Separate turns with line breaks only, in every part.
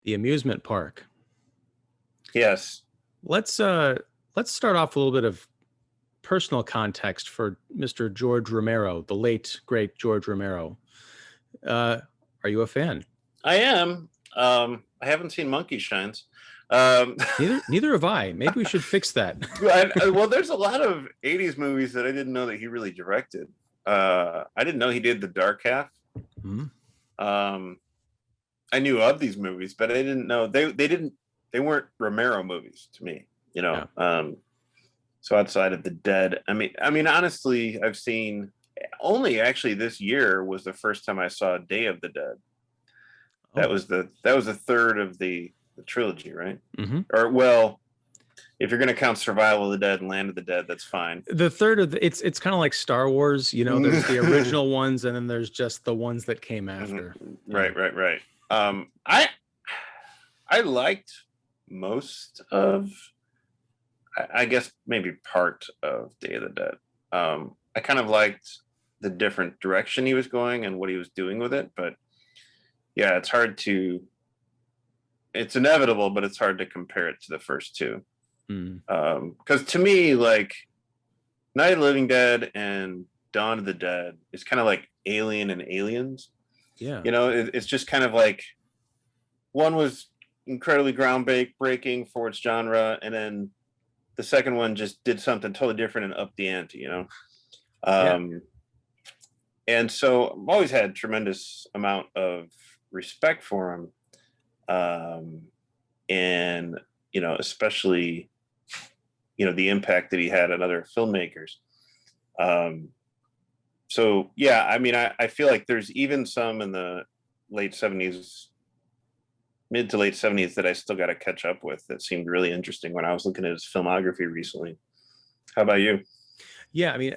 The Amusement Park.
Yes.
Let's start off with a little bit of personal context for Mr. George Romero, the late great George Romero. Are you a fan?
I am. I haven't seen Monkey Shines. Um,
Neither have I. Maybe we should fix that.
well, there's a lot of 80s movies that I didn't know that he really directed. I didn't know he did The Dark Half.
Hmm.
I knew of these movies, but I didn't know they weren't Romero movies to me, you know.
Yeah.
So outside of The Dead, I mean, honestly, I've seen only actually this year was the first time I saw Day of the Dead. That
Oh.
was the third of the trilogy, right?
Mm-hmm.
Or well, if you're going to count Survival of the Dead and Land of the Dead, that's fine.
The third of it's kind of like Star Wars, you know. There's the original ones, and then there's just the ones that came after.
Right, right, right. I liked most of, I guess maybe part of Day of the Dead. I kind of liked the different direction he was going and what he was doing with it, but yeah, it's inevitable, but it's hard to compare it to the first two. Because to me, like Night of the Living Dead and Dawn of the Dead is kind of like Alien and Aliens.
Yeah.
You know, it's just kind of like one was incredibly groundbreaking for its genre, and then the second one just did something totally different and upped the ante, you know. And so I've always had tremendous amount of respect for him, and you know, especially the impact that he had on other filmmakers. So yeah, I mean, I feel like there's even some in the late 70s, mid to late 70s that I still got to catch up with that seemed really interesting when I was looking at his filmography recently. How about you?
Yeah, I mean,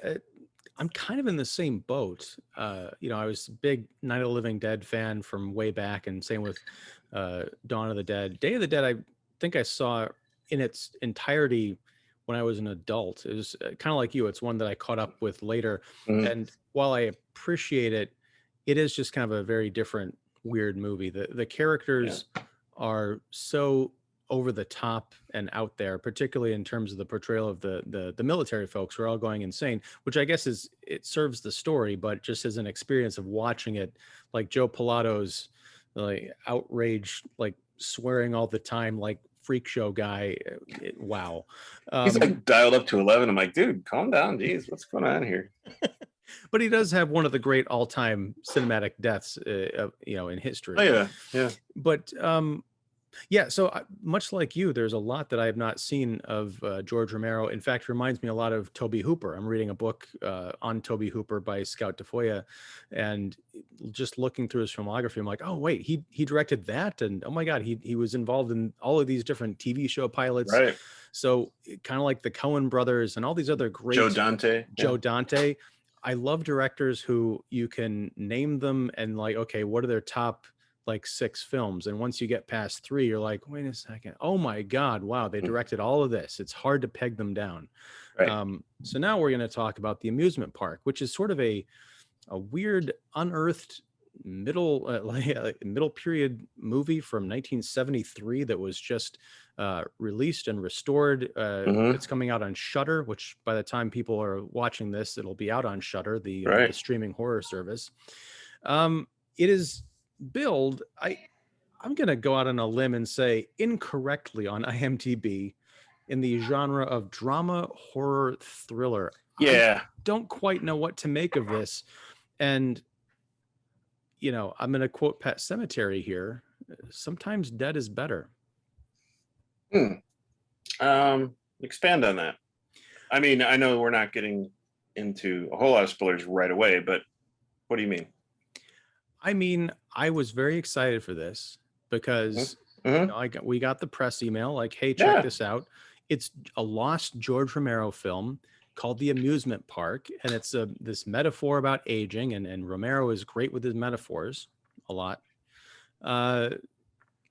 I'm kind of in the same boat. I was a big Night of the Living Dead fan from way back, and same with Dawn of the Dead. Day of the Dead, I think I saw in its entirety when I was an adult. It was kind of like you. It's one that I caught up with later.
Mhm.
And while I appreciate it, it is just kind of a very different, weird movie. The characters are so over the top and out there, particularly in terms of the portrayal of the military folks who are all going insane, which I guess it serves the story, but just as an experience of watching it, like Joe Pilato's like outrage, like swearing all the time, like freak show guy. Wow.
He's like dialed up to 11. I'm like, dude, calm down. Jeez, what's going on here?
But he does have one of the great all-time cinematic deaths, in history.
Oh yeah, yeah.
But yeah, so much like you, there's a lot that I have not seen of George Romero. In fact, reminds me a lot of Tobe Hooper. I'm reading a book on Tobe Hooper by Scout DeFoya, and just looking through his filmography, I'm like, oh wait, he directed that, and oh my God, he was involved in all of these different TV show pilots.
Right.
So kind of like the Coen brothers and all these other great
Joe Dante.
Joe Dante. I love directors who you can name them and like, okay, what are their top like 6 films? And once you get past 3, you're like, wait a second. Oh my God. Wow. They directed all of this. It's hard to peg them down.
Right.
So now we're going to talk about The Amusement Park, which is sort of a weird unearthed middle period movie from 1973 that was just released and restored. It's coming out on Shudder, which by the time people are watching this, it'll be out on Shudder, the streaming horror service. It is billed, I'm going to go out on a limb and say incorrectly on IMDb in the genre of drama, horror, thriller.
Yeah.
I don't quite know what to make of this. And, I'm going to quote Pet Sematary here. Sometimes dead is better.
Expand on that. I mean, I know we're not getting into a whole lot of spoilers right away, but what do you mean?
I mean, I was very excited for this because we got the press email like, hey, check this out. It's a lost George Romero film called The Amusement Park, and it's this metaphor about aging, and Romero is great with his metaphors a lot. I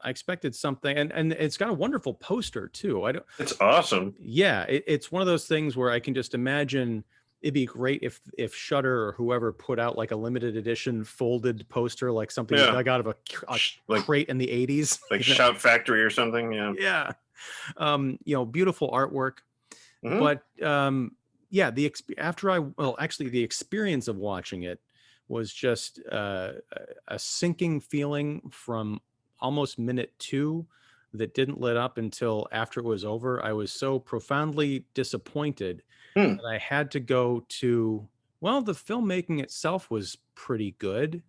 expected something, and it's got a wonderful poster too.
It's awesome.
Yeah, it's one of those things where I can just imagine it'd be great if Shudder or whoever put out like a limited edition folded poster, like something you
Yeah,
dug out of a
like
crate in the 80s.
Shout Factory or something. Yeah.
Yeah. Beautiful artwork.
Hmm.
But yeah, actually the experience of watching it was just a sinking feeling from almost minute 2 that didn't let up until after it was over. I was so profoundly disappointed
Hmm.
that I had to go to, well, the filmmaking itself was pretty good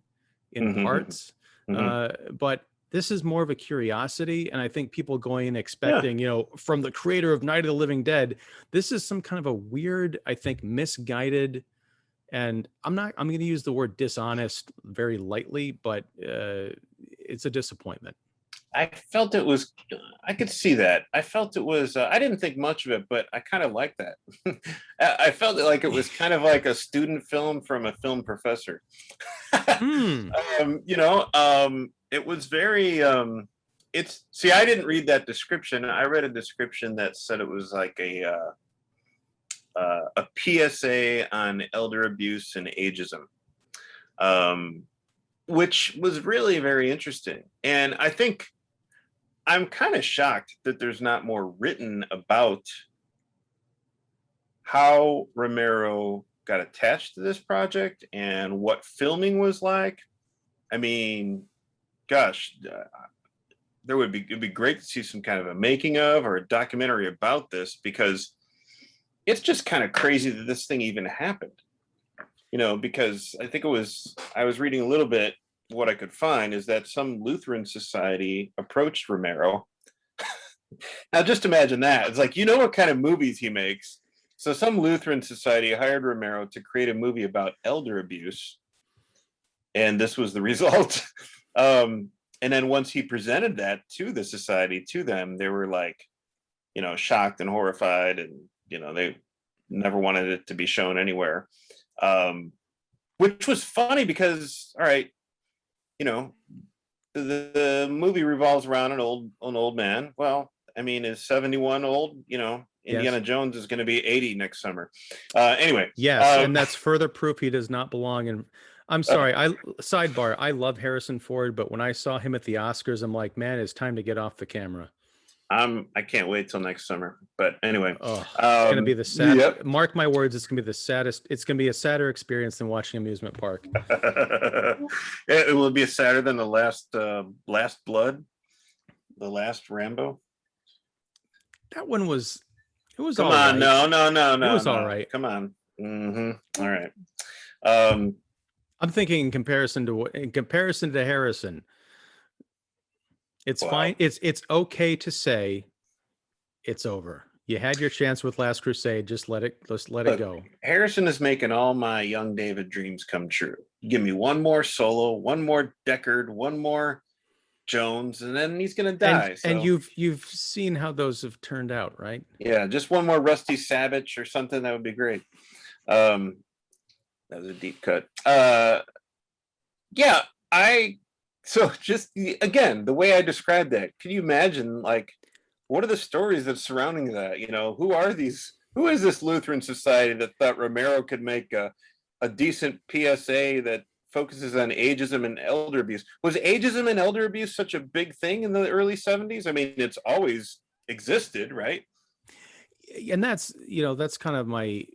in
Hmm.
parts,
Hmm.
but this is more of a curiosity. And I think people going in
Yeah.
expecting, from the creator of Night of the Living Dead, this is some kind of a weird, I think, misguided, and I'm going to use the word dishonest very lightly, but it's a disappointment.
I felt it was. I could see that. I felt it was. I didn't think much of it, but I kind of like that. I felt it like it was kind of like a student film from a film professor.
Hmm.
It was very. It's see. I didn't read that description. I read a description that said it was like a PSA on elder abuse and ageism. Um, which was really very interesting. And I think I'm kind of shocked that there's not more written about how Romero got attached to this project and what filming was like. I mean, gosh, it'd be great to see some kind of a making of or a documentary about this, because it's just kind of crazy that this thing even happened. Because I was reading a little bit, what I could find is that some Lutheran society approached Romero. Now, just imagine that. It's like, what kind of movies he makes. So, some Lutheran society hired Romero to create a movie about elder abuse. And this was the result. And then once he presented that to the society, to them, they were like, shocked and horrified. And, they never wanted it to be shown anywhere. Which was funny because, all right, the movie revolves around an old man. Well, I mean, is 71 old? Indiana
Yes.
Jones is going to be 80 next summer. Anyway.
Yes, and that's further proof he does not belong in. I'm
uh,
sorry. Sidebar. I love Harrison Ford, but when I saw him at the Oscars, I'm like, man, it's time to get off the camera.
I can't wait till next summer. But anyway,
Oh, it's going to be the sad.
yep.
Mark my words, it's going to be the saddest. It's going to be a sadder experience than watching Amusement Park.
It will be sadder than the Last Blood, the last Rambo.
That one was. It was
Come
all
on,
right.
no,
It was all right.
Come on. All right.
I'm thinking in comparison to Harrison, it's
Wow.
fine. It's okay to say it's over. You had your chance with Last Crusade. Just let it go.
Harrison is making all my young David dreams come true. Give me one more Solo, one more Deckard, one more Jones, and then he's gonna die.
And you've seen how those have turned out, right?
Yeah, just one more Rusty Savage or something, that would be great. That was a deep cut. Yeah, so just again, the way I described that, can you imagine, like, what are the stories that's surrounding that? Who is this Lutheran society that thought Romero could make a decent PSA that focuses on ageism and elder abuse? Was ageism and elder abuse such a big thing in the early 70s? I mean, it's always existed, right?
And that's kind of my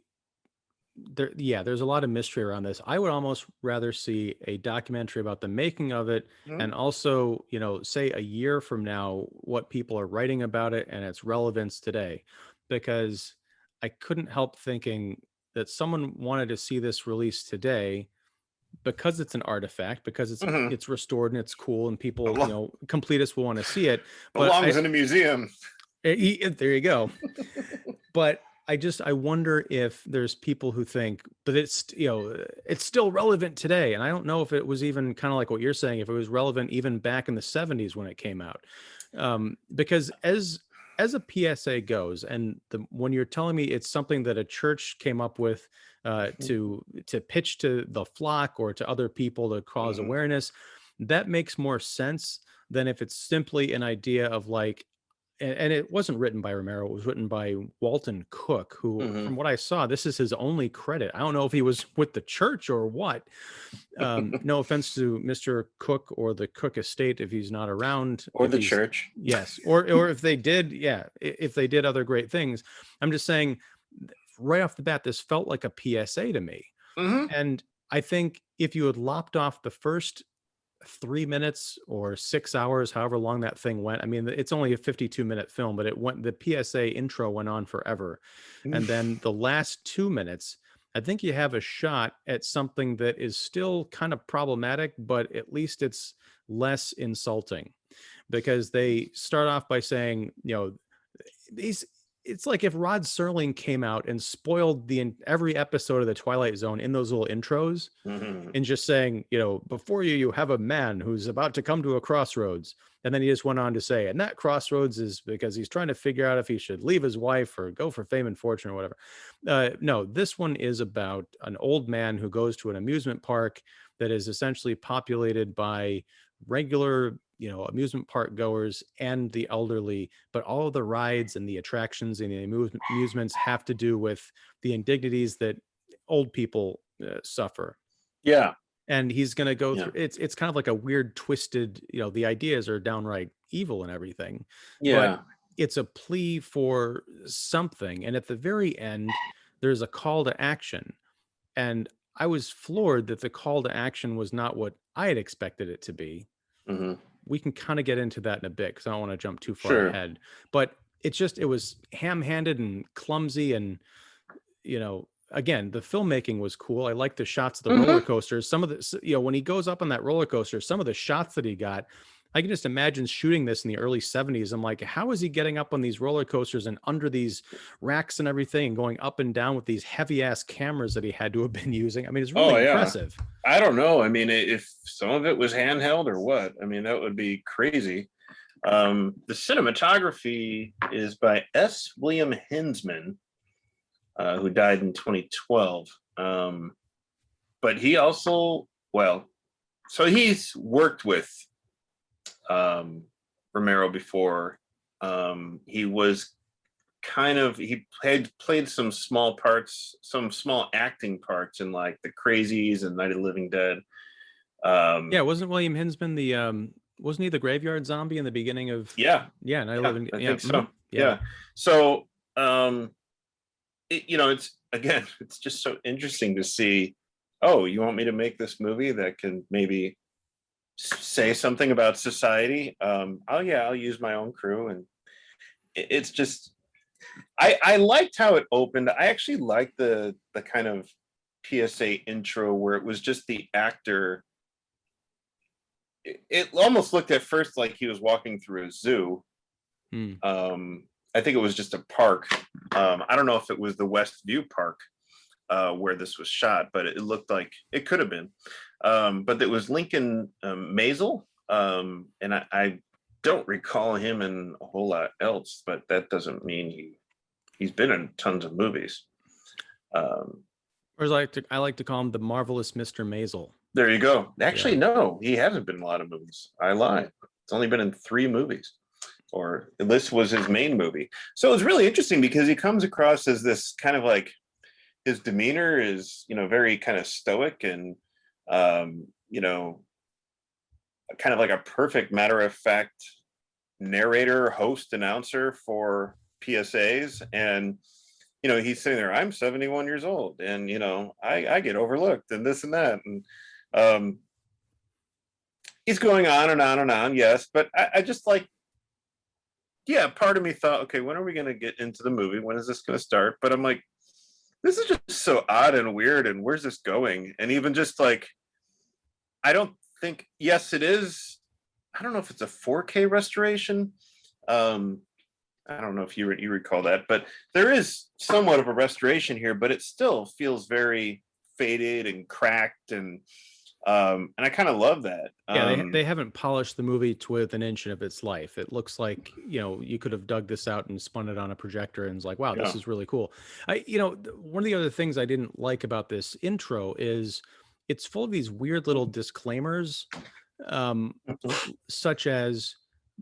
there's a lot of mystery around this. I would almost rather see a documentary about the making of it, and also, say a year from now, what people are writing about it and its relevance today, because I couldn't help thinking that someone wanted to see this released today because it's an artifact, because it's restored and it's cool, and people, completists will want to see it. But
belongs in a museum.
there you go. But I wonder if there's people who think that it's still relevant today. And I don't know if it was even kind of like what you're saying, if it was relevant even back in the 70s when it came out. Because as a PSA goes, and when you're telling me it's something that a church came up with to pitch to the flock or to other people to cause awareness, that makes more sense than if it's simply an idea of like, and it wasn't written by Romero. It was written by Walton Cook, who,
Hmm.
from what I saw, this is his only credit. I don't know if he was with the church or what. No offense to Mr. Cook or the Cook estate if he's not around.
Or
If
the
he's,
church.
yes, or if they did, yeah, if they did other great things. I'm just saying, right off the bat, this felt like a PSA to me.
Hmm.
And I think if you had lopped off the first 3 minutes or 6 hours, however long that thing went. I mean, it's only a 52-minute film, but it went, the PSA intro went on forever. And then the last 2 minutes, I think you have a shot at something that is still kind of problematic, but at least it's less insulting, because they start off by saying, these, it's like if Rod Serling came out and spoiled every episode of the Twilight Zone in those little intros,
Hmm.
and just saying, before you have a man who's about to come to a crossroads. And then he just went on to say, and that crossroads is because he's trying to figure out if he should leave his wife or go for fame and fortune or whatever. No, this one is about an old man who goes to an amusement park that is essentially populated by regular, amusement park goers and the elderly, but all of the rides and the attractions and the amusements have to do with the indignities that old people suffer.
Yeah.
And he's going to go
Yeah.
through, it's kind of like a weird twisted, the ideas are downright evil and everything, but
Yeah.
it's a plea for something. And at the very end, there's a call to action. And I was floored that the call to action was not what I had expected it to be.
Hmm.
We can kind of get into that in a bit because I don't want to jump too far
Sure.
ahead. But it was ham-handed and clumsy, and again, the filmmaking was cool. I like the shots of the roller
Hmm.
coasters. Some of the, when he goes up on that roller coaster, some of the shots that he got, I can just imagine shooting this in the early 70s. I'm like, how is he getting up on these roller coasters and under these racks and everything and going up and down with these heavy ass cameras that he had to have been using? I mean, it's
Oh
really
yeah.
impressive.
I don't know. I mean, if some of it was handheld or what, I mean, that would be crazy. The cinematography is by S. William Hinsman, who died in 2012. But he also, well, so he's worked with um, Romero before. He was he played some small parts, some small acting parts in like The Crazies and Night of the Living Dead.
Yeah, wasn't William Hinsman wasn't he the graveyard zombie in the beginning of,
Yeah,
yeah, Night of the
yeah,
Living,
I
yeah,
think so.
yeah.
Yeah. So it's again, it's just so interesting to see. Oh, you want me to make this movie that can maybe say something about society? Oh yeah, I'll use my own crew, and it's just I liked how it opened. I actually liked the kind of PSA intro where it was just the actor. It almost looked at first like he was walking through a zoo.
Hmm.
I think it was just a park. I don't know if it was the Westview Park where this was shot, but it looked like it could have been. But it was Lincoln Maazel, and I don't recall him in a whole lot else, but that doesn't mean he's been in tons of movies.
Or as I like to call him, the marvelous Mr. Maisel.
There you go. Actually,
Yeah.
no, he hasn't been in a lot of movies. I lie. It's only been in 3 movies, or this was his main movie. So it's really interesting because he comes across as this kind of like, his demeanor is, very kind of stoic and, um, you know, kind of like a perfect matter of fact narrator, host, announcer for PSAs. And, he's sitting there, I'm 71 years old and, I get overlooked and this and that. And he's going on and on and on. Yes. But I just like, yeah, part of me thought, okay, when are we going to get into the movie? When is this going to start? But I'm like, this is just so odd and weird. And where's this going? And even just like, I don't think, yes, it is. I don't know if it's a 4K restoration. I don't know if you recall that, but there is somewhat of a restoration here, but it still feels very faded and cracked, and I kind of love that.
Yeah, they haven't polished the movie to within an inch of its life. It looks like, you could have dug this out and spun it on a projector and it's like, wow, this
Yeah.
is really cool. One of the other things I didn't like about this intro is it's full of these weird little disclaimers, um, such as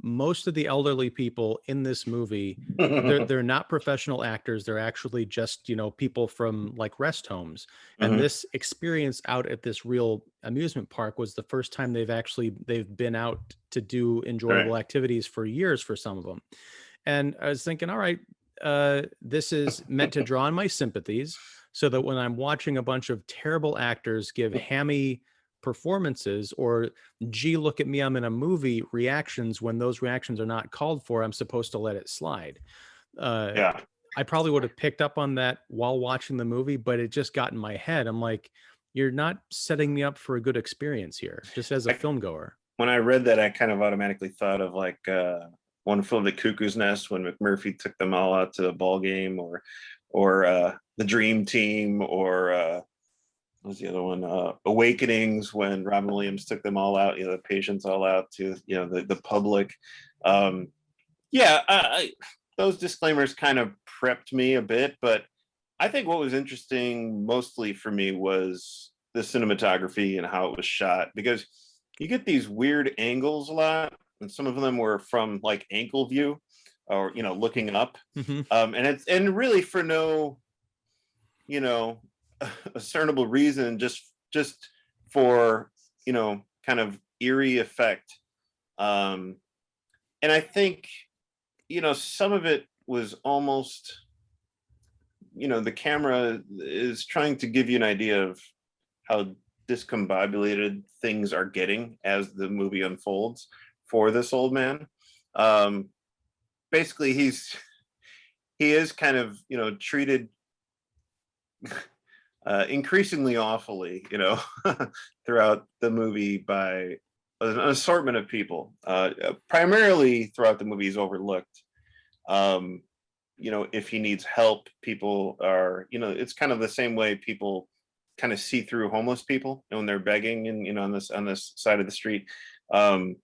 most of the elderly people in this movie, they're not professional actors. They're actually just, people from like rest homes. And
Mhm.
this experience out at this real amusement park was the first time they've been out to do enjoyable
Right.
activities for years for some of them. And I was thinking, all right, this is meant to draw on my sympathies so that when I'm watching a bunch of terrible actors give hammy performances, or gee, look at me, I'm in a movie reactions, when those reactions are not called for, I'm supposed to let it slide. Uh,
Yeah.
I probably would have picked up on that while watching the movie, but it just got in my head. I'm like, you're not setting me up for a good experience here, just as a
I,
film goer.
when I read that, I kind of automatically thought of like one flew the cuckoo's nest when McMurphy took them all out to the ball game, or the Dream Team, or what was the other one? Awakenings, when Robin Williams took them all out, the patients all out to the public. Um, yeah, those disclaimers kind of prepped me a bit, but I think what was interesting mostly for me was the cinematography and how it was shot, because you get these weird angles a lot, and some of them were from like ankle view, or looking up,
Mm-hmm.
and really for no you know discernible reason, just for kind of eerie effect. um and I think some of it was almost, the camera is trying to give you an idea of how discombobulated things are getting as the movie unfolds for this old man. um Basically, he is kind of treated increasingly awfully, throughout the movie by an assortment of people. Primarily throughout the movie, he's overlooked. Um, if he needs help, people are, it's kind of the same way people kind of see through homeless people when they're begging, and on this side of the street. Um,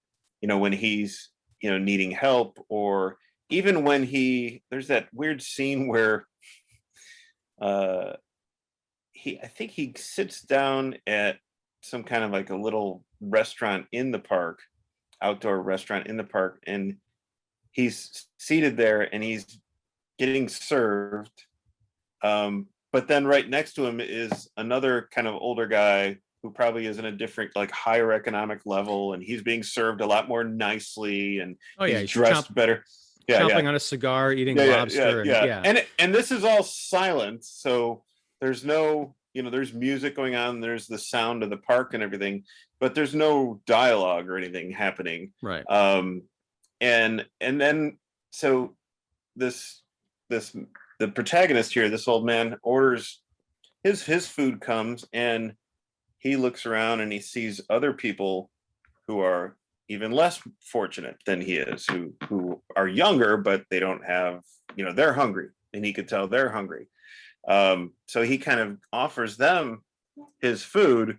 when he's needing help, or even when there's that weird scene where uh I think he sits down at some kind of like a little restaurant in the park, outdoor restaurant in the park, and he's seated there and he's getting served. But then right next to him is another kind of older guy who probably is in a different, like, higher economic level, and he's being served a lot more nicely, and
Oh yeah,
he's
he's
dressed better. Yeah, yeah,
chomping on a cigar, eating
yeah, yeah, yeah,
lobster, and
yeah.
yeah.
And this is all silent, so there's no, there's music going on, there's the sound of the park and everything, but there's no dialogue or anything happening.
Right.
And then, so this this the protagonist here, this old man, orders his food comes, and he looks around and he sees other people who are even less fortunate than he is, who are younger, but they don't have, they're hungry, and he could tell they're hungry. So he kind of offers them his food,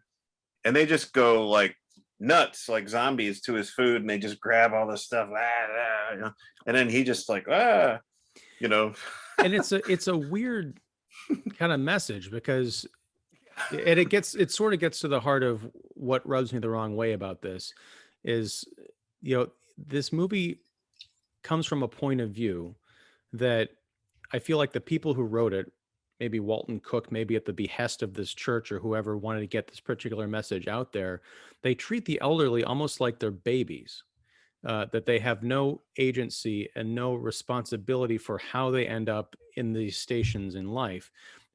and they just go like nuts, like zombies, to his food, and they just grab all this stuff, and then he just like, you know.
And it's a weird kind of message, because it sort of gets to the heart of what rubs me the wrong way about this is, this movie comes from a point of view that I feel like the people who wrote it, maybe Walton Cook, maybe at the behest of this church or whoever wanted to get this particular message out there, they treat the elderly almost like they're babies, that they have no agency and no responsibility for how they end up in these stations in life,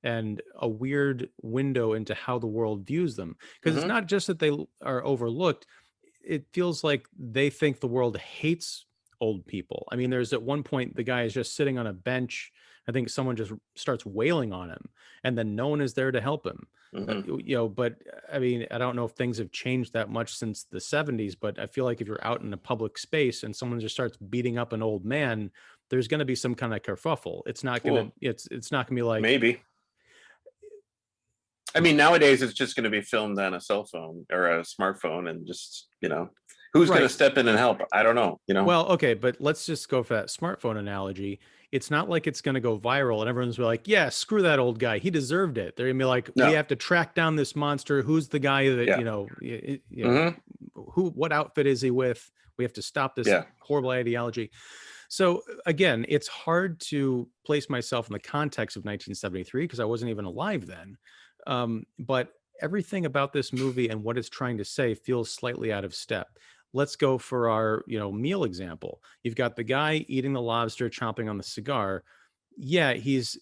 and a weird window into how the world views them. Because it's
Mhm.
not just that they are overlooked, it feels like they think the world hates old people. I mean, there's at one point the guy is just sitting on a bench. I think someone just starts wailing on him, and then no one is there to help him.
Mhm.
But I mean, I don't know if things have changed that much since the 70s, but I feel like if you're out in a public space and someone just starts beating up an old man, there's going to be some kind of kerfuffle.
Well,
It's not going to be like,
maybe. I mean, nowadays it's just going to be filmed on a cell phone or a smartphone, and just, who's going to
right.
step in and help? I don't know.
Well, okay, but let's just go for that smartphone analogy. It's not like it's going to go viral and everyone's like, yeah, screw that old guy. He deserved it. They're going to be like, we
No.
have to track down this monster. Who's the guy that,
Yeah. Hmm.
what outfit is he with? We have to stop this
Yeah.
horrible ideology. So again, it's hard to place myself in the context of 1973 because I wasn't even alive then. But everything about this movie and what it's trying to say feels slightly out of step. Let's go for our, meal example. You've got the guy eating the lobster, chomping on the cigar. Yeah, he's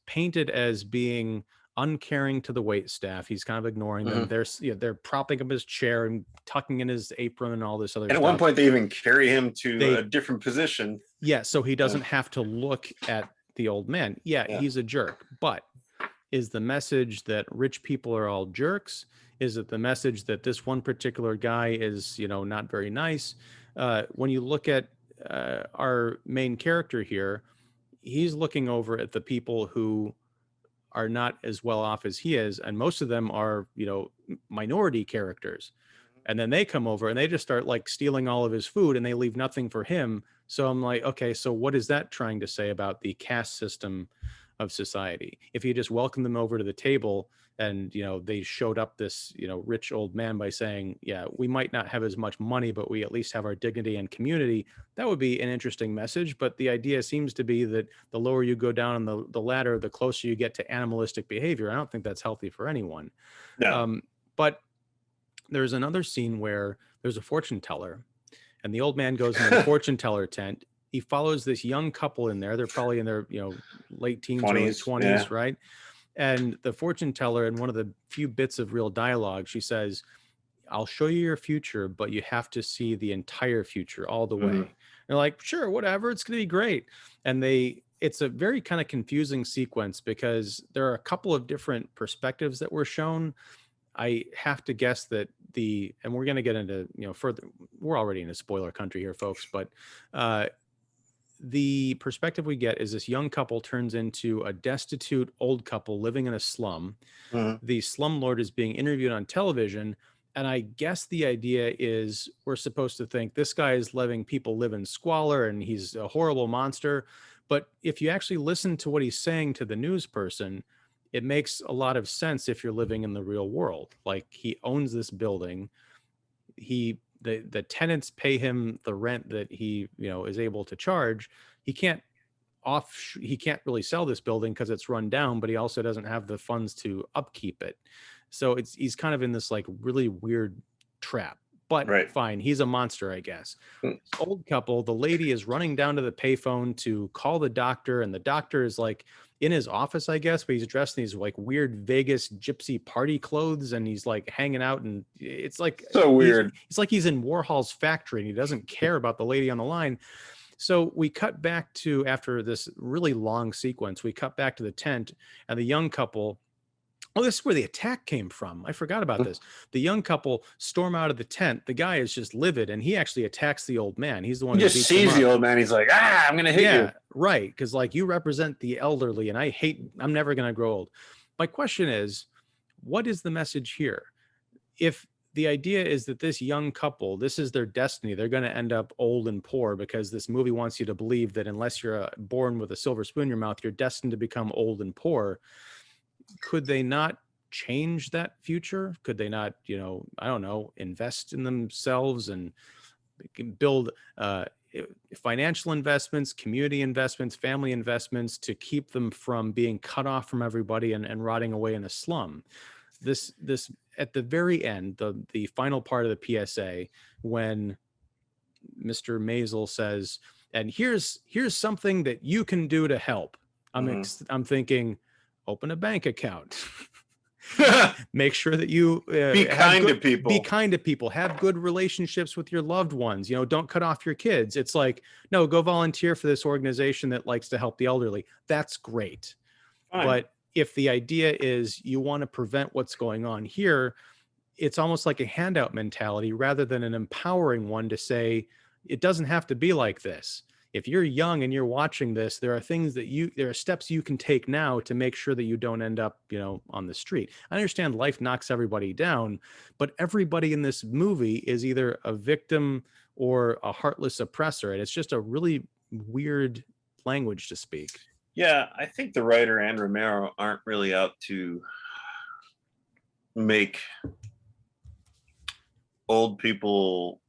painted as being uncaring to the wait staff. He's kind of ignoring them.
Mhm.
They're propping up his chair and tucking in his apron and all this other
And at
stuff.
one point, they even carry him to
They
a different position.
Yeah, so he doesn't have to look at the old man. Yeah,
Yeah.
he's a jerk. But is the message that rich people are all jerks? Is it the message that this one particular guy is, not very nice? When you look at our main character here, he's looking over at the people who are not as well off as he is, and most of them are, minority characters. And then they come over and they just start like stealing all of his food and they leave nothing for him. So I'm like, okay, so what is that trying to say about the caste system of society? If you just welcome them over to the table and, they showed up this, rich old man by saying, yeah, we might not have as much money, but we at least have our dignity and community, that would be an interesting message. But the idea seems to be that the lower you go down on the ladder, the closer you get to animalistic behavior. I don't think that's healthy for anyone.
No.
But there's another scene where there's a fortune teller and the old man goes into the fortune teller tent. He follows this young couple in there. They're probably in their, late teens, early 20s,
yeah.
right? And the fortune teller, in one of the few bits of real dialogue, she says, I'll show you your future, but you have to see the entire future all the way.
Mhm.
They're like, sure, whatever, it's going to be great. And it's a very kind of confusing sequence because there are a couple of different perspectives that were shown. I have to guess that and we're going to get into, further, we're already in a spoiler country here, folks, but the perspective we get is this young couple turns into a destitute old couple living in a slum.
Mhm.
The slumlord is being interviewed on television. And I guess the idea is we're supposed to think this guy is letting people live in squalor and he's a horrible monster. But if you actually listen to what he's saying to the news person, it makes a lot of sense if you're living in the real world. Like, he owns this building. The tenants pay him the rent that he, is able to charge. He can't really sell this building because it's run down, but he also doesn't have the funds to upkeep it. So he's kind of in this like really weird trap. But
Right.
fine, he's a monster, I guess.
Mm.
Old couple, the lady is running down to the payphone to call the doctor, and the doctor is like in his office, I guess, but he's dressed in these like weird Vegas gypsy party clothes, and he's like hanging out, and it's like
So weird.
It's like he's in Warhol's factory and he doesn't care about the lady on the line. So we cut back to, after this really long sequence, we cut back to the tent and the young couple. Oh, this is where the attack came from. I forgot about this. The young couple storm out of the tent. The guy is just livid, and he actually attacks the old man. He's the one
He
who
just
beats him
sees the
up.
old man. He's like, I'm going to hit you.
Right. Because like, you represent the elderly, and I'm never going to grow old. My question is, what is the message here? If the idea is that this young couple, this is their destiny, they're going to end up old and poor because this movie wants you to believe that unless you're born with a silver spoon in your mouth, you're destined to become old and poor. Could they not change that future? Could they not, I don't know, invest in themselves and build financial investments, community investments, family investments to keep them from being cut off from everybody and rotting away in a slum? This at the very end, the final part of the PSA, when Mr. Maazel says, and here's something that you can do to help. I'm thinking, open a bank account. Make sure that you
be kind to people.
Be kind to people. Have good relationships with your loved ones. Don't cut off your kids. It's like, no, go volunteer for this organization that likes to help the elderly. That's great.
Fine.
But if the idea is you want to prevent what's going on here, it's almost like a handout mentality rather than an empowering one to say, it doesn't have to be like this. If you're young and you're watching this, there are steps you can take now to make sure that you don't end up, on the street. I understand life knocks everybody down, but everybody in this movie is either a victim or a heartless oppressor. And it's just a really weird language to speak.
Yeah, I think the writer and Romero aren't really out to make old people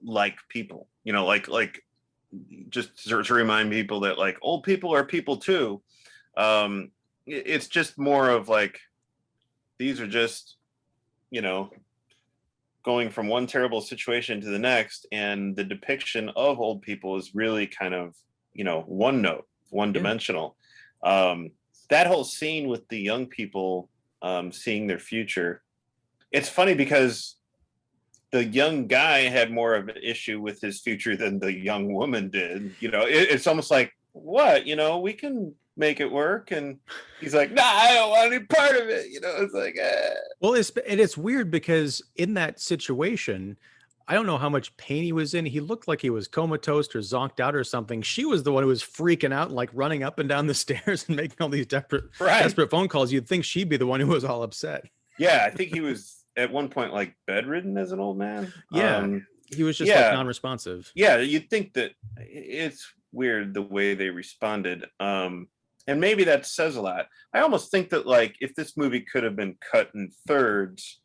like people, like just to remind people that like old people are people too. It's just more of like, these are just, going from one terrible situation to the next, and the depiction of old people is really kind of, one note, one dimensional. That whole scene with the young people seeing their future, it's funny because the young guy had more of an issue with his future than the young woman did. It's almost like, what, we can make it work, and he's like, nah, I don't want any part of it. It's like,
Well, it's weird because in that situation, I don't know how much pain he was in. He looked like he was comatose or zonked out or something. She was the one who was freaking out, like running up and down the stairs and making all these desperate phone calls. You'd think she'd be the one who was all upset.
Yeah, I think he was at one point like bedridden as an old man.
Yeah, he was just like non-responsive.
Yeah, you'd think that. It's weird the way they responded. And maybe that says a lot. I almost think that like if this movie could have been cut in thirds,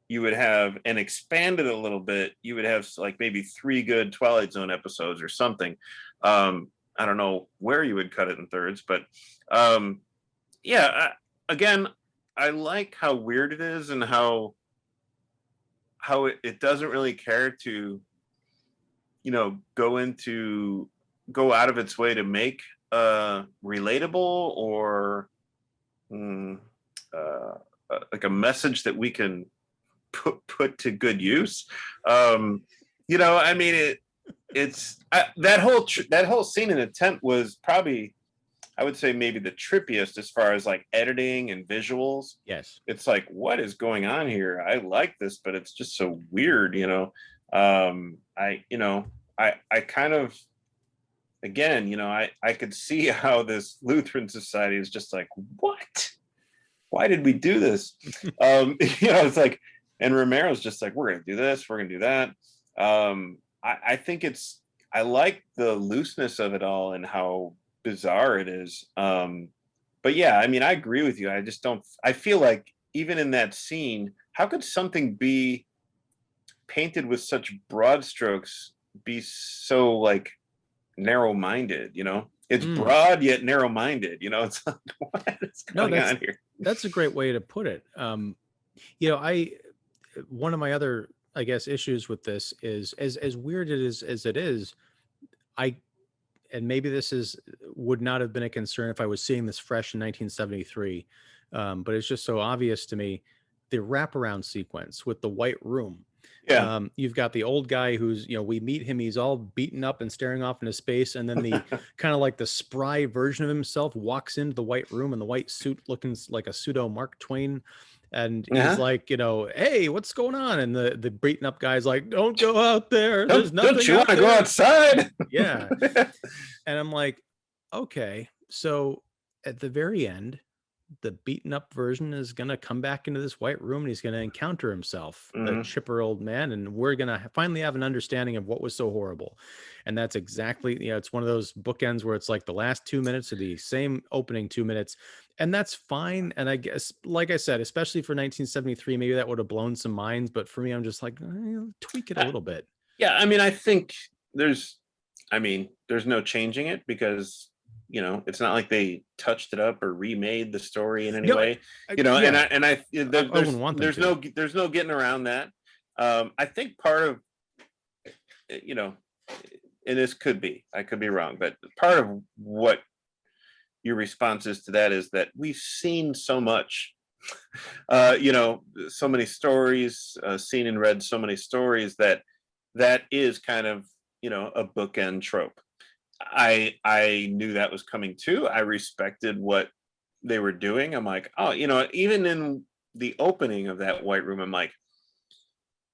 you would have, and expanded a little bit, you would have like maybe 3 good Twilight Zone episodes or something. I don't know where you would cut it in thirds, but again, I like how weird it is, and how it doesn't really care to, go out of its way to make relatable or like a message that we can put to good use. I mean, that whole scene in the tent was probably, I would say, maybe the trippiest as far as like editing and visuals.
Yes.
It's like, what is going on here? I like this, but it's just so weird, I kind of, again, I could see how this Lutheran society is just like, what? Why did we do this? It's like, and Romero's just like, we're going to do this, we're going to do that. I think I like the looseness of it all and how bizarre it is. But yeah, I mean, I agree with you. I feel like even in that scene, how could something be painted with such broad strokes be so like narrow-minded? It's broad yet narrow-minded. It's like, what is going on here?
That's a great way to put it. One of my other, I guess, issues with this is as weird as it is, and maybe this would not have been a concern if I was seeing this fresh in 1973, but it's just so obvious to me, the wraparound sequence with the white room.
Yeah.
You've got the old guy who's, we meet him, he's all beaten up and staring off into space, and then the kind of like the spry version of himself walks into the white room in the white suit, looking like a pseudo Mark Twain, and he's like, hey, what's going on? And the beaten up guy's like, don't go out there, there's nothing.
Don't you want to go outside?
Yeah. And I'm like, okay, so at the very end, the beaten up version is going to come back into this white room, and he's going to encounter himself, the chipper old man, and we're going to finally have an understanding of what was so horrible. And that's exactly, it's one of those bookends where it's like the last 2 minutes are the same opening 2 minutes, and that's fine. And I guess, like I said, especially for 1973, maybe that would have blown some minds, but for me, I'm just like, tweak it a little bit.
Yeah, I mean, I think there's no changing it, because it's not like they touched it up or remade the story in any way. There's no getting around that. I think part of, and I could be wrong, but part of what your response is to that is that we've seen so much, so many stories, seen and read so many stories that is kind of, a bookend trope. I knew that was coming too. I respected what they were doing. I'm like, oh, even in the opening of that white room, I'm like,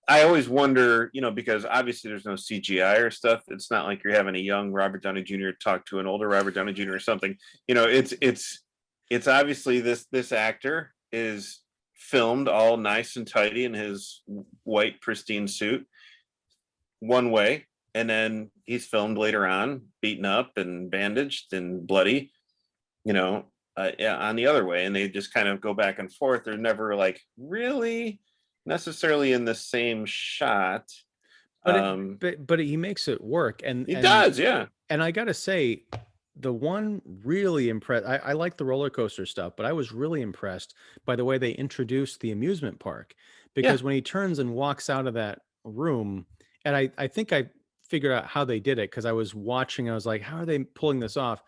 I always wonder, because obviously there's no CGI or stuff. It's not like you're having a young Robert Downey Jr. talk to an older Robert Downey Jr. or something. It's obviously this actor is filmed all nice and tidy in his white pristine suit one way, and then he's filmed later on beaten up and bandaged and bloody, on the other way, and they just kind of go back and forth. They're never like really necessarily in the same shot.
But but he makes it work,
He does, yeah.
And I gotta say, the one really impressed. I like the roller coaster stuff, but I was really impressed by the way they introduced the amusement park,
Yeah.
because when he turns and walks out of that room, and I think I figured out how they did it because I was watching. I was like, how are they pulling this off?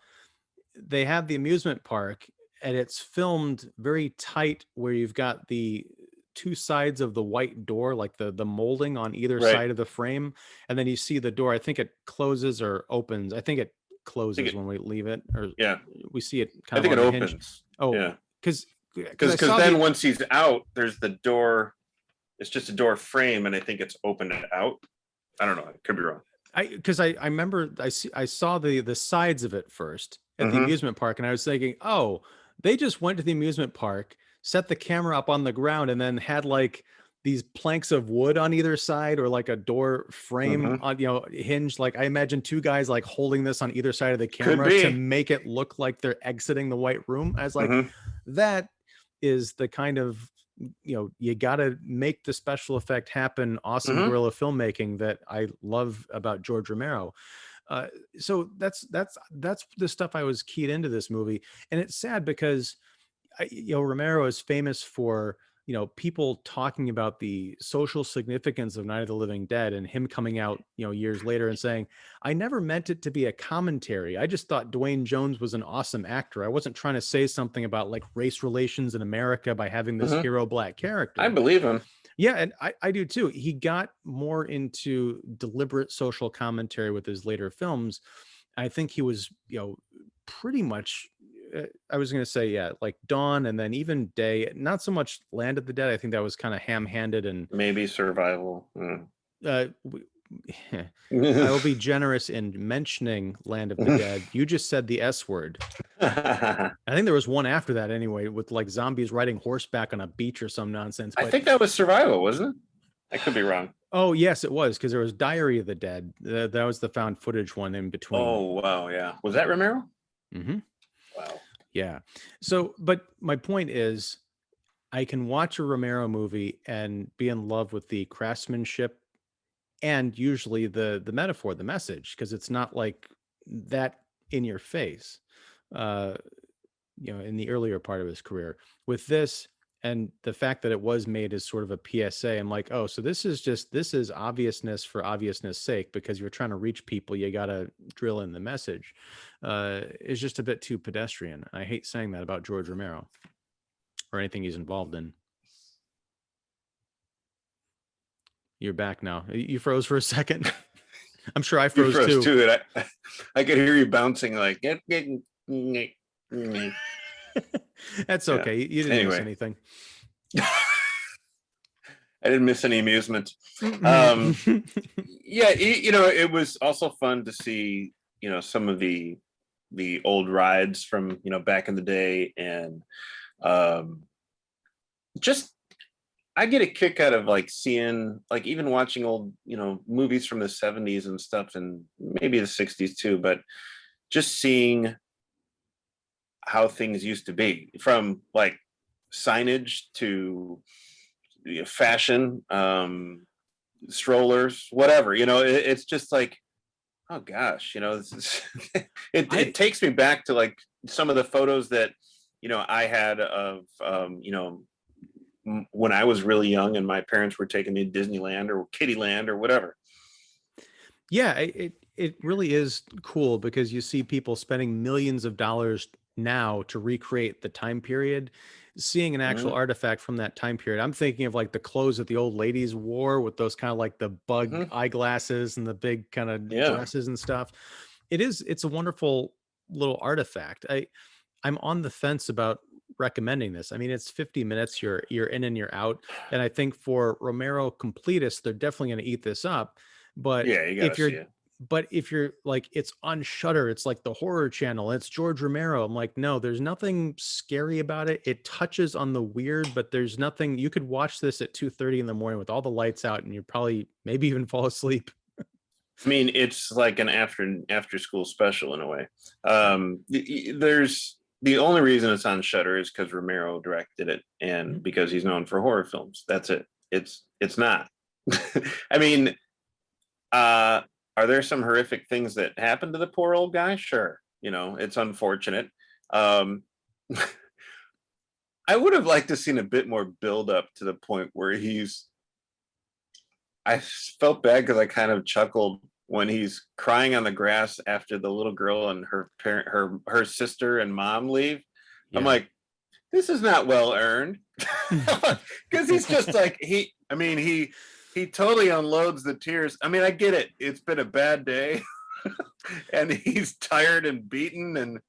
They have the amusement park, and it's filmed very tight, where you've got the two sides of the white door, like the molding on either
Right.
side of the frame, and then you see the door. I think it closes or opens. I think it closes when we leave it, or
yeah,
we see it
I
kind of
think
on
it
the hinge.
opens.
Oh,
Yeah,
because
because then once he's out, there's the door. It's just a door frame, and I think it's opened out. I don't know. I could be wrong.
I remember I saw the sides of it first at the amusement park, and I was thinking, oh, they just went to the amusement park, set the camera up on the ground, and then had like these planks of wood on either side, or like a door frame on, hinged. Like, I imagine two guys like holding this on either side of the camera to make it look like they're exiting the white room. I was like, that is the kind of, you got to make the special effect happen, awesome guerrilla filmmaking that I love about George Romero. So that's the stuff I was keyed into this movie. And it's sad because Romero is famous for, people talking about the social significance of Night of the Living Dead, and him coming out, years later and saying, I never meant it to be a commentary. I just thought Dwayne Jones was an awesome actor. I wasn't trying to say something about like race relations in America by having this hero black character.
I believe him.
Yeah, and I do too. He got more into deliberate social commentary with his later films. I think he was, pretty much, I was going to say, yeah, like Dawn, and then even Day, not so much Land of the Dead. I think that was kind of ham-handed, and
maybe Survival.
I will be generous in mentioning Land of the Dead. You just said the S word. I think there was one after that anyway, with like zombies riding horseback on a beach or some nonsense.
But I think that was Survival, wasn't it? I could be wrong.
Oh, yes, it was, because there was Diary of the Dead. That was the found footage one in between.
Oh, wow, yeah. Was that Romero?
Wow. Yeah. So, but my point is, I can watch a Romero movie and be in love with the craftsmanship and usually the metaphor, the message, because it's not like that in your face, in the earlier part of his career. With this, and the fact that it was made as sort of a PSA, I'm like, oh, so this is obviousness for obviousness sake, because you're trying to reach people, you got to drill in the message. It's just a bit too pedestrian. I hate saying that about George Romero or anything he's involved in. You're back now. You froze for a second. I'm sure I froze too.
And I could hear you bouncing like.
That's okay. You didn't miss anything.
I didn't miss any amusement. Yeah, it was also fun to see, some of the old rides from, back in the day, and just I get a kick out of like seeing, like, even watching old, movies from the 70s and stuff, and maybe the 60s too, but just seeing how things used to be, from like signage to fashion, strollers, whatever, it's just like, oh gosh, this is it takes me back to like some of the photos that I had of when I was really young and my parents were taking me to Disneyland or Kittyland or whatever.
Yeah, it really is cool, because you see people spending millions of dollars now to recreate the time period, seeing an actual artifact from that time period. I'm thinking of like the clothes that the old ladies wore, with those kind of like the bug eyeglasses and the big kind of dresses and stuff. It's a wonderful little artifact. I'm on the fence about recommending this. I mean, it's 50 minutes, you're in and you're out. And I think for Romero completists, they're definitely going to eat this up. But
yeah, you gotta see it.
But if you're like, it's on Shudder, it's like the horror channel, it's George Romero, I'm like, no, there's nothing scary about it. It touches on the weird, but there's nothing. You could watch this at 2:30 in the morning with all the lights out, and you probably maybe even fall asleep.
I mean, it's like an after school special in a way. There's the only reason it's on Shudder is because Romero directed it, and because he's known for horror films. That's it. It's not. I mean, Are there some horrific things that happen to the poor old guy? Sure. It's unfortunate. Um, I would have liked to seen a bit more build up to the point where I felt bad because I kind of chuckled when he's crying on the grass after the little girl and her parent, her sister and mom leave. I'm
Yeah.
like, this is not well earned, because he's just like he totally unloads the tears. I mean, I get it. It's been a bad day, and he's tired and beaten, and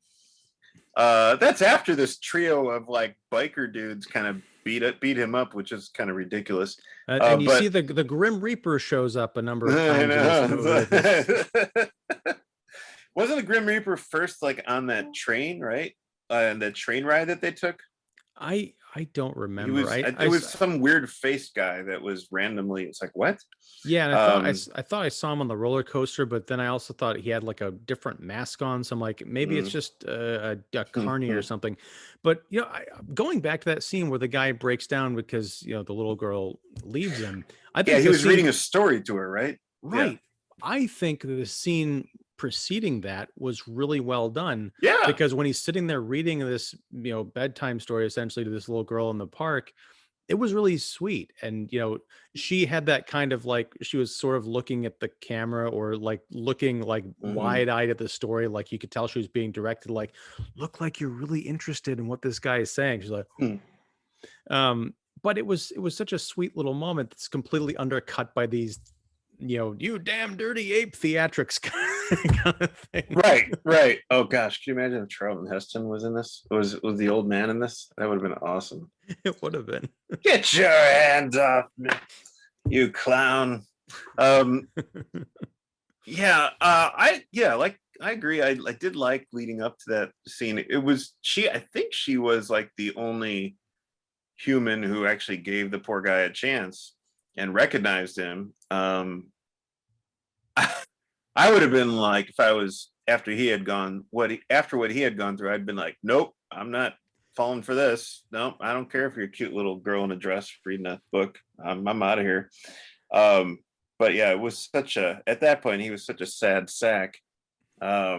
that's after this trio of like biker dudes kind of beat him up, which is kind of ridiculous.
And you see
But
the Grim Reaper shows up a number of times in this movie.
wasn't the Grim Reaper first like on that train, right? And the train ride that they took?
I don't
He
remember.
was it was some weird face guy that was randomly. It's like, what?
Yeah, and I thought I saw him on the roller coaster, but then I also thought he had like a different mask on. So I'm like, maybe it's just a carny or something. But going back to that scene where the guy breaks down because the little girl leaves him. I think
he was reading a story to her, right?
Right. Yeah. I think the scene preceding that was really well done.
Yeah.
Because when he's sitting there reading this, bedtime story essentially to this little girl in the park, it was really sweet. And, she had that kind of like, she was sort of looking at the camera or like looking like wide eyed at the story. Like you could tell she was being directed, like, look like you're really interested in what this guy is saying. She's like, but it was such a sweet little moment that's completely undercut by these, you damn dirty ape theatrics kind of thing.
Right. Oh gosh, can you imagine if Charlton Heston was in this? Was the old man in this? That would have been awesome.
It would have been.
Get your hands off me, you clown. I agree. I did like leading up to that scene. I think she was like the only human who actually gave the poor guy a chance and recognized him. I would have been like, if I was after what he had gone through, I'd been like, nope, I'm not falling for this. Nope, I don't care if you're a cute little girl in a dress reading a book. I'm out of here. But yeah, it was at that point, he was such a sad sack. I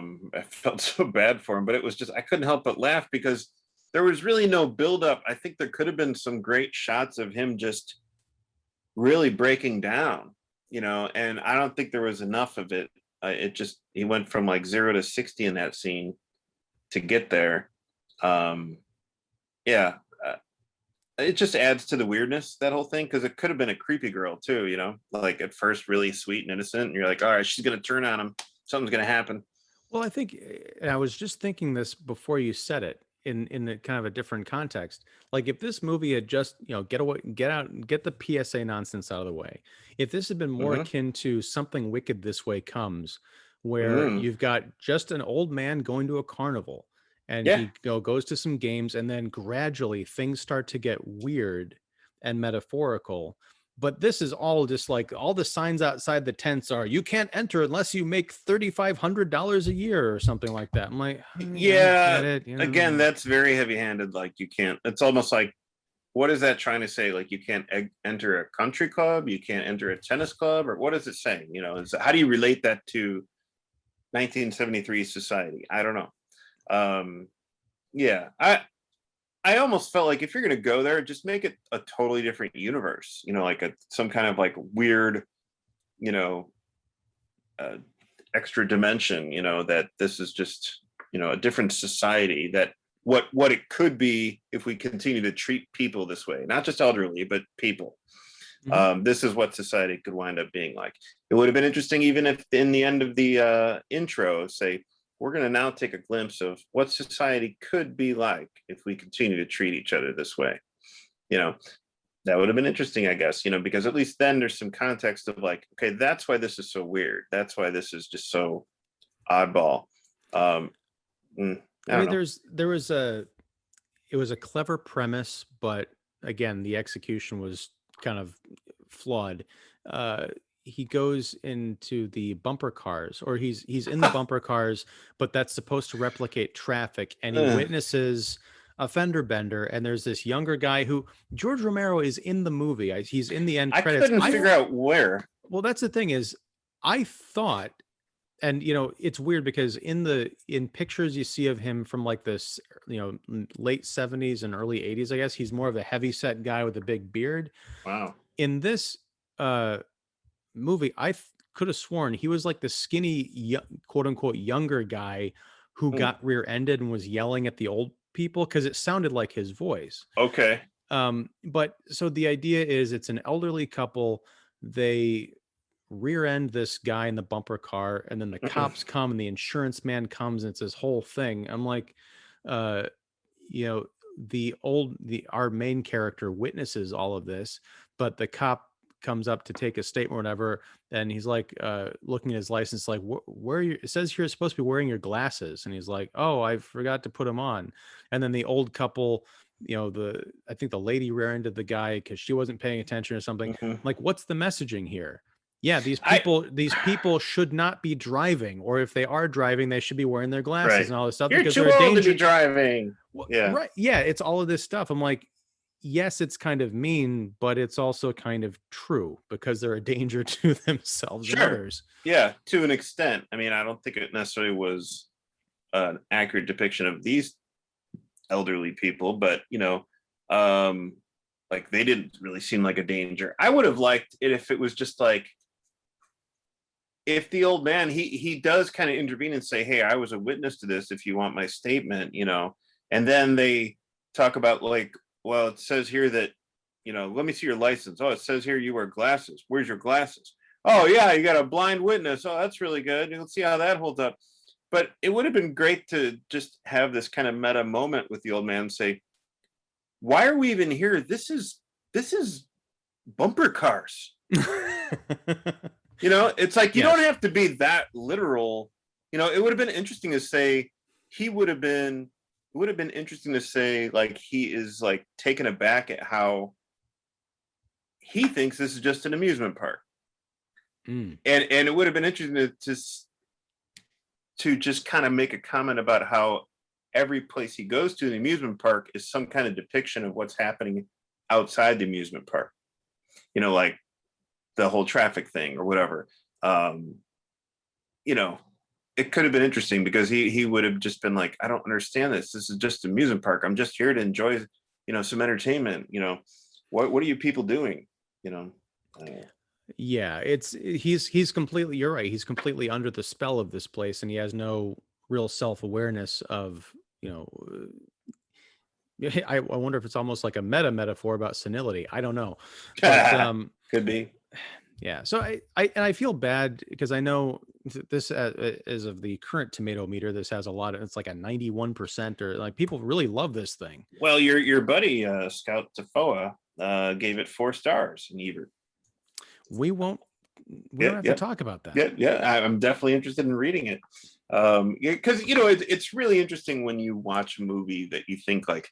felt so bad for him, but it was just, I couldn't help but laugh because there was really no buildup. I think there could have been some great shots of him just really breaking down, and I don't think there was enough of it. He went from like 0 to 60 in that scene to get there. It just adds to the weirdness, that whole thing, because it could have been a creepy girl too, like at first really sweet and innocent, and you're like, all right, she's gonna turn on him, something's gonna happen.
Well, I think, and I was just thinking this before you said it in a kind of a different context. Like if this movie had just, get out and get the PSA nonsense out of the way. If this had been more akin to Something Wicked This Way Comes, where you've got just an old man going to a carnival and he goes to some games, and then gradually things start to get weird and metaphorical. But this is all just like, all the signs outside the tents are, you can't enter unless you make $3,500 a year or something like that. I'm like,
yeah, again, that's very heavy-handed. Like you can't, it's almost like, what is that trying to say? Like you can't enter a country club, you can't enter a tennis club, or what is it saying? How do you relate that to 1973 society? I don't know. I almost felt like if you're going to go there, just make it a totally different universe, like some kind of like weird, extra dimension, that this is just, a different society, that what it could be if we continue to treat people this way, not just elderly, but people. This is what society could wind up being like. It would have been interesting, even if in the end of the intro, say, we're going to now take a glimpse of what society could be like if we continue to treat each other this way. That would have been interesting, I guess, because at least then there's some context of like, okay, that's why this is so weird. That's why this is just so oddball. I mean,
it was a clever premise, but again, the execution was kind of flawed. He goes into the bumper cars, or he's in the bumper cars, but that's supposed to replicate traffic, and he witnesses a fender bender, and there's this younger guy who George Romero is in the movie. He's in the end credits.
I couldn't figure out where.
Well, that's the thing is, I thought, and it's weird because in pictures you see of him from like this, late 70s and early 80s, I guess he's more of a heavy set guy with a big beard.
Wow.
In this movie, I could have sworn he was like the skinny, quote unquote, younger guy who got rear-ended and was yelling at the old people because it sounded like his voice.
Okay.
But so the idea is it's an elderly couple. They rear end this guy in the bumper car, and then the cops come and the insurance man comes, and it's this whole thing. I'm like, uh, our main character witnesses all of this, but the cop comes up to take a statement or whatever, and he's like looking at his license like, where you, it says you're supposed to be wearing your glasses, and he's like, oh, I forgot to put them on. And then the old couple, I think the lady rear-ended the guy because she wasn't paying attention or something. Like, what's the messaging here? Yeah, these people should not be driving, or if they are driving, they should be wearing their glasses and all this stuff.
You're
because
too
they're
old to be driving. Yeah,
right. Yeah, it's all of this stuff. I'm like, yes, it's kind of mean, but it's also kind of true because they're a danger to themselves and others.
Yeah, to an extent. I mean, I don't think it necessarily was an accurate depiction of these elderly people, but like they didn't really seem like a danger. I would have liked it if it was just like, if the old man, he does kind of intervene and say, hey, I was a witness to this, if you want my statement, and then they talk about like, well, it says here that, let me see your license. Oh, it says here you wear glasses. Where's your glasses? Oh yeah, you got a blind witness. Oh, that's really good. Let's see how that holds up. But it would have been great to just have this kind of meta moment with the old man and say, why are we even here? This is bumper cars. It's like, you don't have to be that literal. It would have been interesting to say it would have been interesting to say like he is like taken aback at how he thinks this is just an amusement park. And it would have been interesting to just kind of make a comment about how every place he goes to in the amusement park is some kind of depiction of what's happening outside the amusement park. Like the whole traffic thing or whatever. It could have been interesting because he would have just been like, I don't understand this. This is just an amusement park. I'm just here to enjoy, some entertainment. What are you people doing?
Yeah, he's completely, you're right. He's completely under the spell of this place, and he has no real self-awareness of, I wonder if it's almost like a metaphor about senility. I don't know. But,
could be.
Yeah. So I feel bad because I know this as of the current tomato meter, this has a lot of, it's like a 91%, or like people really love this thing.
Well, your buddy, Scout Tafoa, gave it 4 stars in Ebert.
We don't have to talk about that.
Yeah. I'm definitely interested in reading it. Because, it's really interesting when you watch a movie that you think like,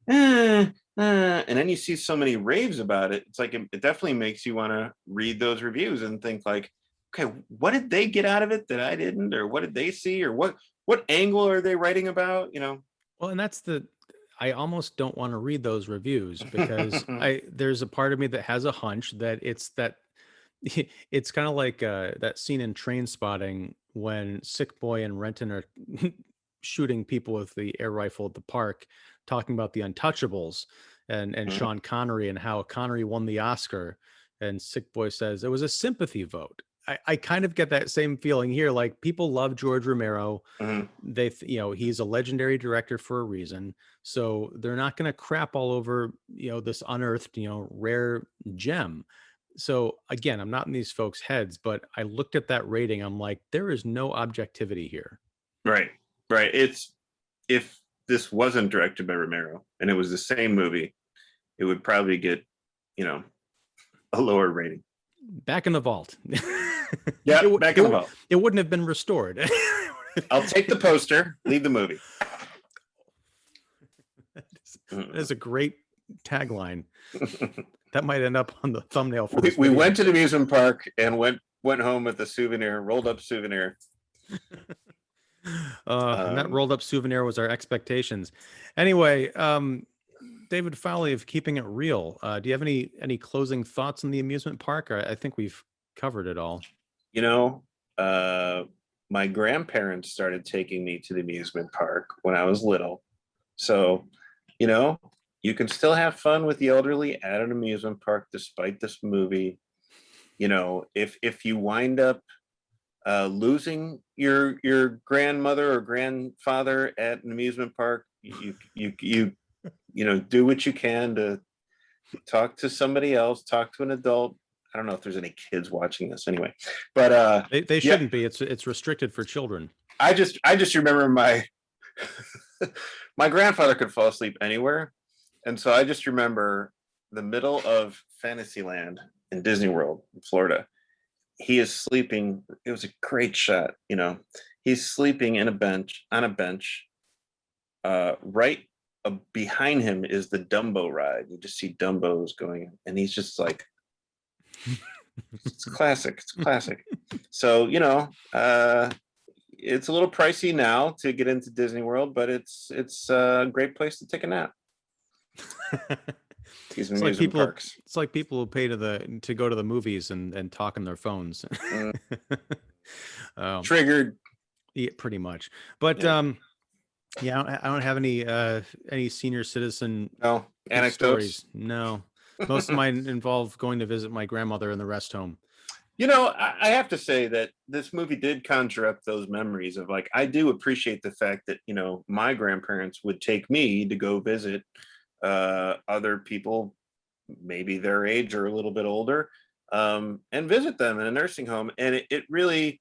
and then you see so many raves about it. It's like, it definitely makes you want to read those reviews and think like, okay, what did they get out of it that I didn't, or what did they see, or what angle are they writing about?
Well, and I almost don't want to read those reviews because there's a part of me that has a hunch that it's kind of like that scene in Trainspotting when Sick Boy and Renton are shooting people with the air rifle at the park, talking about the Untouchables and Sean Connery and how Connery won the Oscar, and Sick Boy says it was a sympathy vote. I kind of get that same feeling here. Like, people love George Romero. They, he's a legendary director for a reason. So they're not going to crap all over, this unearthed, rare gem. So again, I'm not in these folks' heads, but I looked at that rating. I'm like, there is no objectivity here.
Right. It's, if this wasn't directed by Romero and it was the same movie, it would probably get, a lower rating.
Back in the vault.
Yeah, back in the vault.
It wouldn't have been restored.
I'll take the poster, leave the movie.
That is a great tagline. That might end up on the thumbnail for
we went to the amusement park and went home with a souvenir, rolled up souvenir.
And that rolled up souvenir was our expectations. Anyway, David Fowley of Keeping It Real. Do you have any closing thoughts on the amusement park? I think we've covered it all.
You know, my grandparents started taking me to the amusement park when I was little. So, you know, you can still have fun with the elderly at an amusement park despite this movie. You know, if you wind up losing your grandmother or grandfather at an amusement park, you know, do what you can to talk to somebody else, talk to an adult. I don't know if there's any kids watching this anyway, but
They
yeah,
shouldn't be. It's restricted for children.
I just remember my my grandfather could fall asleep anywhere, and so I just remember the middle of Fantasyland in Disney World in Florida. He is sleeping. It was a great shot, you know. He's sleeping in a bench on a bench. Right behind him is the Dumbo ride. You just see Dumbos going, and he's just like, it's classic. It's classic. So, you know, it's a little pricey now to get into Disney World, but it's a great place to take a nap. These
It's like
amusement
people.
parks.
It's like people who pay to go to the movies and talk on their phones.
Mm,
Um,
triggered.
yeah, pretty much. But
Yeah.
yeah, I don't have any senior citizen
No anecdotes.
stories. No, most of mine involve going to visit my grandmother in the rest home.
You know, I have to say that this movie did conjure up those memories of like, I do appreciate the fact that, you know, my grandparents would take me to go visit other people, maybe their age or a little bit older, and visit them in a nursing home. And it really,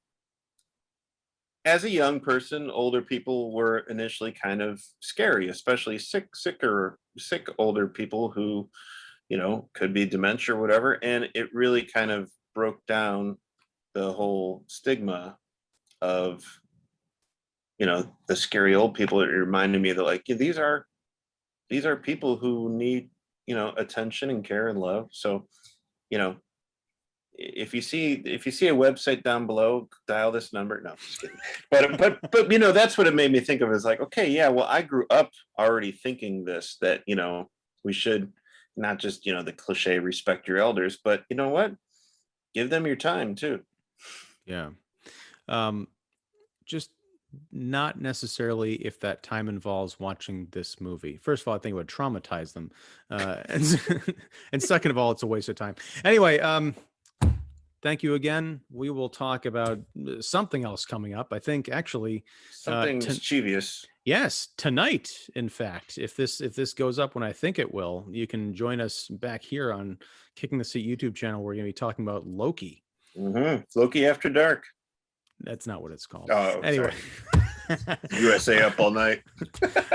as a young person, older people were initially kind of scary, especially sick older people who, you know, could be dementia or whatever. And it really kind of broke down the whole stigma of, you know, the scary old people. It reminded me that like, yeah, these are people who need, you know, attention and care and love. So, you know, if you see a website down below, dial this number. No, just kidding. But you know, that's what it made me think of, is like, okay, yeah, well, I grew up already thinking this, that, you know, we should not just, you know, the cliche respect your elders, but you know what? Give them your time too.
Yeah. Um, just not necessarily if that time involves watching this movie. First of all, I think it would traumatize them, and and second of all, it's a waste of time. Anyway, thank you again. We will talk about something else coming up. I think actually,
Something mischievous.
yes, tonight. In fact, if this goes up when I think it will, you can join us back here on Kicking the Seat YouTube channel. We're going to be talking about Loki.
Loki After Dark.
That's not what it's called.
Oh,
Anyway.
USA Up All Night.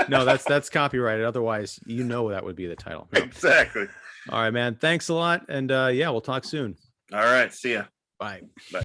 No, that's copyrighted. Otherwise, you know that would be the title. No.
Exactly.
All right, man. Thanks a lot. And yeah, we'll talk soon.
All right. See ya.
Bye.
Bye.